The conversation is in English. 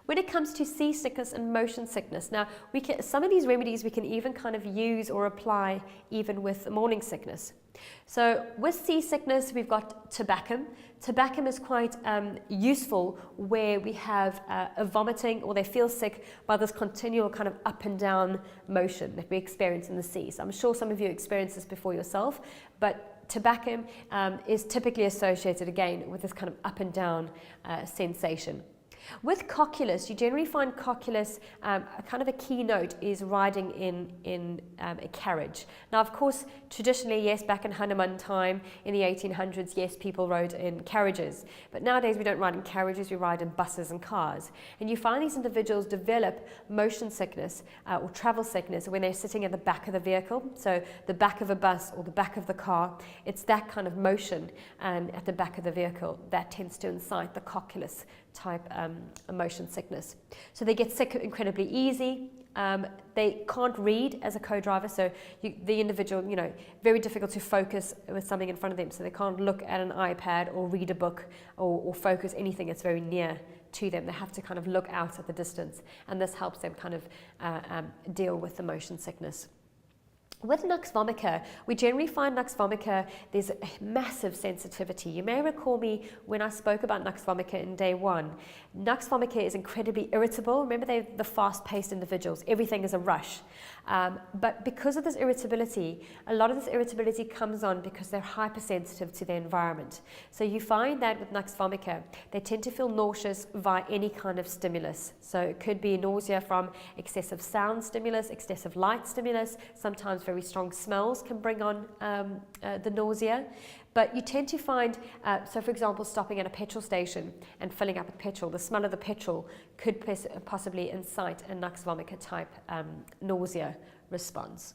When it comes to seasickness and motion sickness, now some of these remedies we can even kind of use or apply even with morning sickness. So with seasickness, we've got tobacco. Tobacco is quite useful where we have a vomiting or they feel sick by this continual kind of up and down motion that we experience in the sea. So I'm sure some of you experienced this before yourself, but tobacco is typically associated again with this kind of up and down sensation. With cocculus, you generally find cocculus, kind of a keynote is riding in a carriage. Now, of course, traditionally, yes, back in Hanuman time, in the 1800s, yes, people rode in carriages. But nowadays, we don't ride in carriages, we ride in buses and cars. And you find these individuals develop motion sickness or travel sickness when they're sitting at the back of the vehicle. So the back of a bus or the back of the car, it's that kind of motion at the back of the vehicle that tends to incite the cocculus type motion sickness. So they get sick incredibly easy. They can't read as a co-driver, so the individual, very difficult to focus with something in front of them, so they can't look at an iPad or read a book or focus anything that's very near to them. They have to kind of look out at the distance, and this helps them kind of deal with the motion sickness. With nux vomica, we generally find nux vomica, there's a massive sensitivity. You may recall me when I spoke about nux vomica in day one. Nux vomica is incredibly irritable. Remember, they're the fast-paced individuals. Everything is a rush. But because of this irritability, a lot of this irritability comes on because they're hypersensitive to their environment. So you find that with nux vomica, they tend to feel nauseous via any kind of stimulus. So it could be nausea from excessive sound stimulus, excessive light stimulus, sometimes very strong smells can bring on the nausea. But you tend to find, so for example, stopping at a petrol station and filling up with petrol, the smell of the petrol could possibly incite a nux vomica type nausea response.